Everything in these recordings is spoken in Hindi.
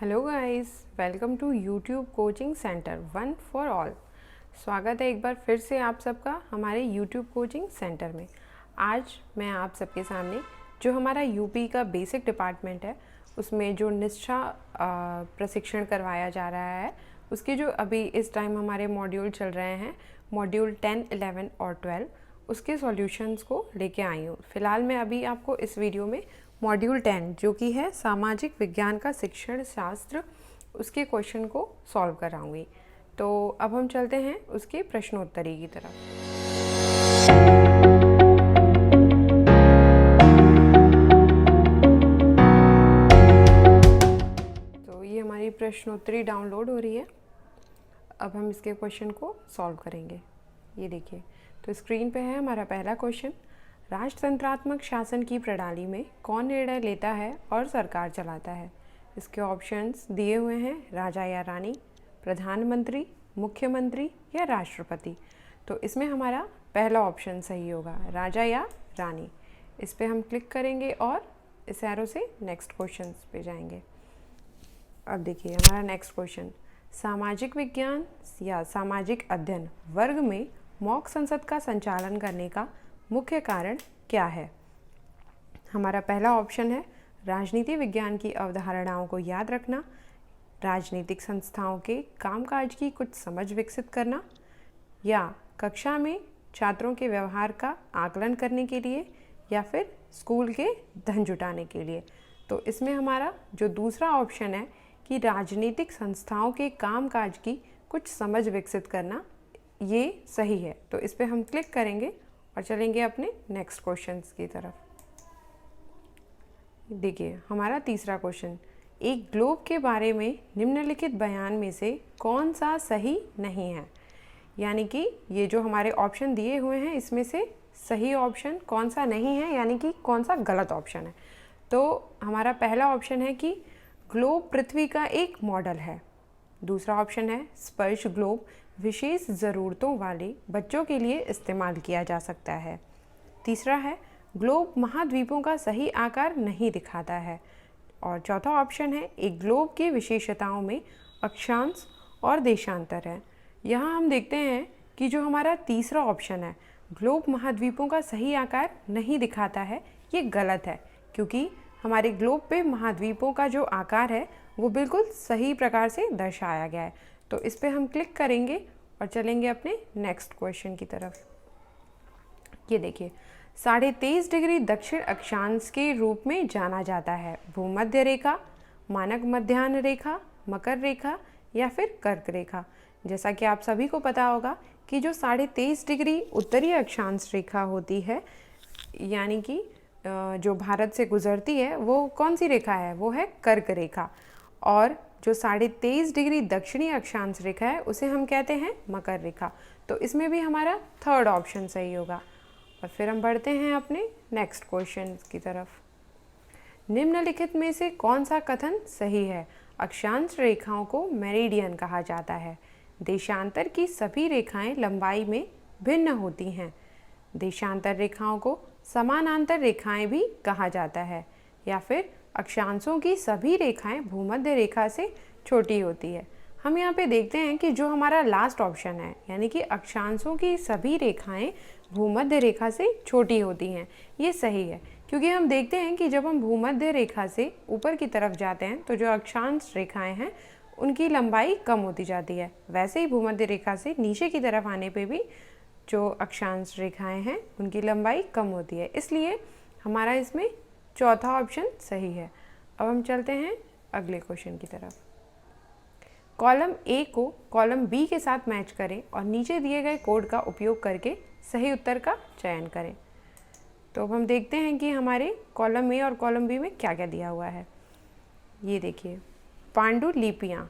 Hello guys, welcome to YouTube coaching centre one for all. स्वागत है एक बार फिर से आप सबका हमारे यूट्यूब कोचिंग सेंटर में। आज मैं आप सबके सामने जो हमारा यूपी का बेसिक डिपार्टमेंट है उसमें जो निष्ठा प्रशिक्षण करवाया जा रहा है उसके जो अभी इस टाइम हमारे मॉड्यूल चल रहे हैं, मॉड्यूल 10, 11 और 12, उसके सॉल्यूशंस को लेके आई हूँ। फ़िलहाल मैं अभी आपको इस वीडियो में मॉड्यूल 10 जो कि है सामाजिक विज्ञान का शिक्षण शास्त्र, उसके क्वेश्चन को सॉल्व कराऊंगी। तो अब हम चलते हैं उसके प्रश्नोत्तरी की तरफ। तो ये हमारी प्रश्नोत्तरी डाउनलोड हो रही है। अब हम इसके क्वेश्चन को सॉल्व करेंगे। ये देखिए, तो स्क्रीन पे है हमारा पहला क्वेश्चन। राजतंत्रात्मक शासन की प्रणाली में कौन निर्णय लेता है और सरकार चलाता है? इसके ऑप्शंस दिए हुए हैं, राजा या रानी, प्रधानमंत्री, मुख्यमंत्री या राष्ट्रपति। तो इसमें हमारा पहला ऑप्शन सही होगा, राजा या रानी। इस पर हम क्लिक करेंगे और इस एरो से नेक्स्ट क्वेश्चन पे जाएंगे। अब देखिए हमारा नेक्स्ट क्वेश्चन, सामाजिक विज्ञान या सामाजिक अध्ययन वर्ग में मॉक संसद का संचालन करने का मुख्य कारण क्या है? हमारा पहला ऑप्शन है राजनीति विज्ञान की अवधारणाओं को याद रखना, राजनीतिक संस्थाओं के कामकाज की कुछ समझ विकसित करना, या कक्षा में छात्रों के व्यवहार का आकलन करने के लिए, या फिर स्कूल के धन जुटाने के लिए। तो इसमें हमारा जो दूसरा ऑप्शन है कि राजनीतिक संस्थाओं के कामकाज की कुछ समझ विकसित करना, ये सही है। तो इस पर हम क्लिक करेंगे और चलेंगे अपने नेक्स्ट क्वेश्चंस की तरफ। देखिए हमारा तीसरा क्वेश्चन, एक ग्लोब के बारे में निम्नलिखित बयान में से कौन सा सही नहीं है? यानी कि ये जो हमारे ऑप्शन दिए हुए हैं इसमें से सही ऑप्शन कौन सा नहीं है, यानी कि कौन सा गलत ऑप्शन है। तो हमारा पहला ऑप्शन है कि ग्लोब पृथ्वी का एक मॉडल है। दूसरा ऑप्शन है स्पर्श ग्लोब विशेष ज़रूरतों वाले बच्चों के लिए इस्तेमाल किया जा सकता है। तीसरा है ग्लोब महाद्वीपों का सही आकार नहीं दिखाता है। और चौथा ऑप्शन है एक ग्लोब की विशेषताओं में अक्षांश और देशांतर है। यहाँ हम देखते हैं कि जो हमारा तीसरा ऑप्शन है ग्लोब महाद्वीपों का सही आकार नहीं दिखाता है, ये गलत है, क्योंकि हमारे ग्लोब पे महाद्वीपों का जो आकार है वो बिल्कुल सही प्रकार से दर्शाया गया है। तो इस पर हम क्लिक करेंगे और चलेंगे अपने नेक्स्ट क्वेश्चन की तरफ। ये देखिए, 23.5 डिग्री दक्षिण अक्षांश के रूप में जाना जाता है भूमध्य रेखा, मानक मध्याह्न रेखा, मकर रेखा या फिर कर्क रेखा। जैसा कि आप सभी को पता होगा कि जो 23.5 डिग्री उत्तरी अक्षांश रेखा होती है, यानी कि जो भारत से गुजरती है, वो कौन सी रेखा है? वो है कर्क रेखा। और जो 23.5 डिग्री दक्षिणी अक्षांश रेखा है उसे हम कहते हैं मकर रेखा। तो इसमें भी हमारा थर्ड ऑप्शन सही होगा। और फिर हम बढ़ते हैं अपने नेक्स्ट क्वेश्चन की तरफ। निम्नलिखित में से कौन सा कथन सही है? अक्षांश रेखाओं को मेरिडियन कहा जाता है। देशांतर की सभी रेखाएं लंबाई में भिन्न होती हैं। देशांतर रेखाओं को समानांतर रेखाएं भी कहा जाता है। या फिर अक्षांशों की सभी रेखाएं भूमध्य रेखा से छोटी होती है। हम यहाँ पे देखते हैं कि जो हमारा लास्ट ऑप्शन है, यानी कि अक्षांशों की सभी रेखाएं भूमध्य रेखा से छोटी होती हैं, ये सही है, क्योंकि हम देखते हैं कि जब हम भूमध्य रेखा से ऊपर की तरफ जाते हैं तो जो अक्षांश रेखाएं हैं उनकी लंबाई कम होती जाती है। वैसे ही भूमध्य रेखा से नीचे की तरफ आने पे भी जो अक्षांश रेखाएं हैं उनकी लंबाई कम होती है। इसलिए हमारा इसमें चौथा ऑप्शन सही है। अब हम चलते हैं अगले क्वेश्चन की तरफ। कॉलम ए को कॉलम बी के साथ मैच करें और नीचे दिए गए कोड का उपयोग करके सही उत्तर का चयन करें। तो अब हम देखते हैं कि हमारे कॉलम ए और कॉलम बी में क्या क्या दिया हुआ है। ये देखिए, पांडुलिपियाँ।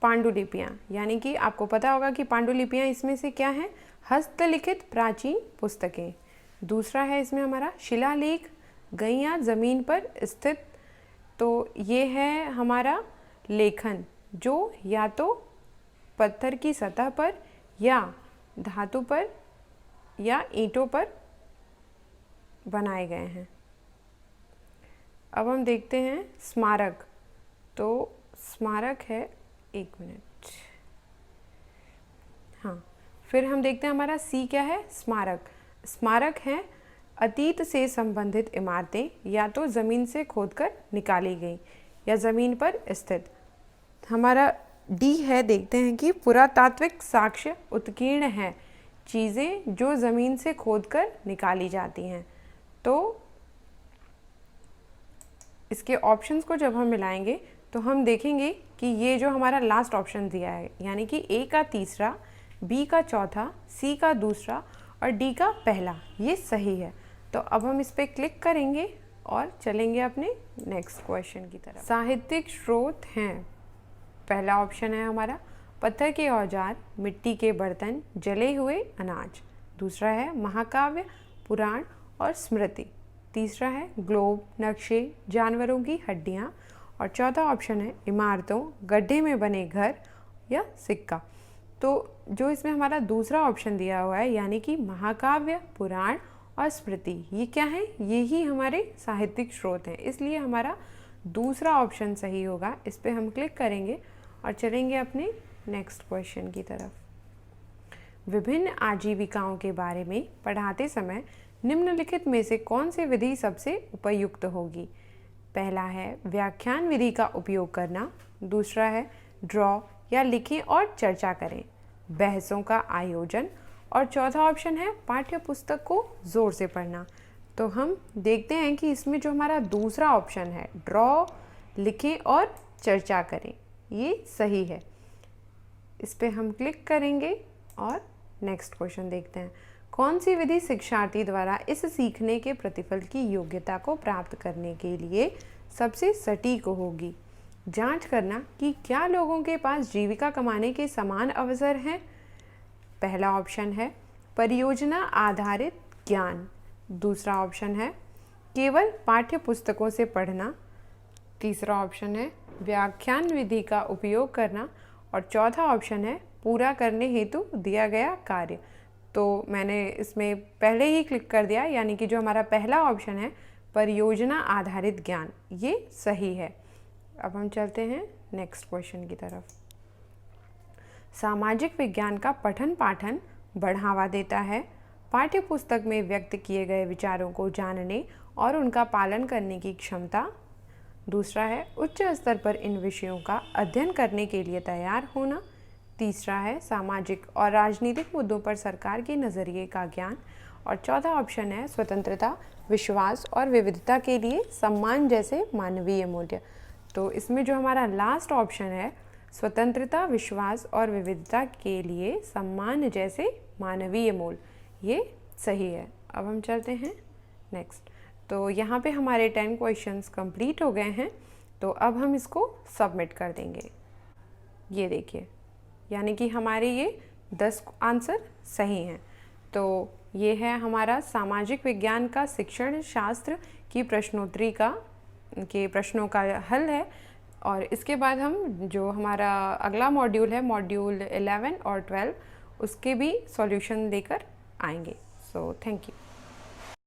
पांडुलिपियाँ यानी कि आपको पता होगा कि पांडुलिपियाँ इसमें से क्या हैं? हस्तलिखित प्राचीन पुस्तकें। दूसरा है इसमें हमारा शिलालेख, गैयाँ ज़मीन पर स्थित। तो ये है हमारा लेखन जो या तो पत्थर की सतह पर या धातु पर या ईंटों पर बनाए गए हैं। अब हम देखते हैं स्मारक। तो स्मारक है, एक मिनट, हाँ, फिर हम देखते हैं हमारा सी क्या है, स्मारक। स्मारक है अतीत से संबंधित इमारतें या तो ज़मीन से खोदकर निकाली गई या ज़मीन पर स्थित। हमारा डी है, देखते हैं कि पुरातात्विक साक्ष्य उत्कीर्ण है चीज़ें जो ज़मीन से खोदकर निकाली जाती हैं। तो इसके ऑप्शंस को जब हम मिलाएंगे तो हम देखेंगे कि ये जो हमारा लास्ट ऑप्शन दिया है, यानी कि ए का तीसरा, बी का चौथा, सी का दूसरा और डी का पहला, ये सही है। तो अब हम इस पर क्लिक करेंगे और चलेंगे अपने नेक्स्ट क्वेश्चन की तरफ। साहित्यिक स्रोत हैं, पहला ऑप्शन है हमारा पत्थर के औजार, मिट्टी के बर्तन, जले हुए अनाज। दूसरा है महाकाव्य, पुराण और स्मृति। तीसरा है ग्लोब, नक्शे, जानवरों की हड्डियाँ। और चौथा ऑप्शन है इमारतों, गड्ढे में बने घर या सिक्का। तो जो इसमें हमारा दूसरा ऑप्शन दिया हुआ है, यानी कि महाकाव्य, पुराण और स्मृति, ये क्या है, ये ही हमारे साहित्यिक स्रोत हैं, इसलिए हमारा दूसरा ऑप्शन सही होगा। इस पर हम क्लिक करेंगे और चलेंगे अपने नेक्स्ट क्वेश्चन की तरफ। विभिन्न आजीविकाओं के बारे में पढ़ाते समय निम्नलिखित में से कौन सी विधि सबसे उपयुक्त होगी? पहला है व्याख्यान विधि का उपयोग करना, दूसरा है ड्रॉ या लिखें और चर्चा करें, बहसों का आयोजन, और चौथा ऑप्शन है पाठ्य पुस्तक को ज़ोर से पढ़ना। तो हम देखते हैं कि इसमें जो हमारा दूसरा ऑप्शन है ड्रॉ, लिखें और चर्चा करें, ये सही है। इस पर हम क्लिक करेंगे और नेक्स्ट क्वेश्चन देखते हैं। कौन सी विधि शिक्षार्थी द्वारा इस सीखने के प्रतिफल की योग्यता को प्राप्त करने के लिए सबसे सटीक होगी? जांच करना कि क्या लोगों के पास जीविका कमाने के समान अवसर हैं। पहला ऑप्शन है परियोजना आधारित ज्ञान, दूसरा ऑप्शन है केवल पाठ्य पुस्तकों से पढ़ना, तीसरा ऑप्शन है व्याख्यान विधि का उपयोग करना और चौथा ऑप्शन है पूरा करने हेतु दिया गया कार्य। तो मैंने इसमें पहले ही क्लिक कर दिया, यानी कि जो हमारा पहला ऑप्शन है परियोजना आधारित ज्ञान, ये सही है। अब हम चलते हैं नेक्स्ट क्वेश्चन की तरफ। सामाजिक विज्ञान का पठन पाठन बढ़ावा देता है, पाठ्य पुस्तक में व्यक्त किए गए विचारों को जानने और उनका पालन करने की क्षमता। दूसरा है उच्च स्तर पर इन विषयों का अध्ययन करने के लिए तैयार होना। तीसरा है सामाजिक और राजनीतिक मुद्दों पर सरकार के नज़रिए का ज्ञान। और चौथा ऑप्शन है स्वतंत्रता, विश्वास और विविधता के लिए सम्मान जैसे मानवीय मूल्य। तो इसमें जो हमारा लास्ट ऑप्शन है स्वतंत्रता, विश्वास और विविधता के लिए सम्मान जैसे मानवीय मूल्य, ये सही है। अब हम चलते हैं नेक्स्ट। तो यहाँ पे हमारे 10 क्वेश्चंस कंप्लीट हो गए हैं। तो अब हम इसको सबमिट कर देंगे। ये देखिए, यानी कि हमारे ये 10 आंसर सही हैं। तो ये है हमारा सामाजिक विज्ञान का शिक्षण शास्त्र की प्रश्नोत्तरी के प्रश्नों का हल है। और इसके बाद हम जो हमारा अगला मॉड्यूल है, मॉड्यूल 11 और 12, उसके भी सॉल्यूशन लेकर आएंगे। So thank you.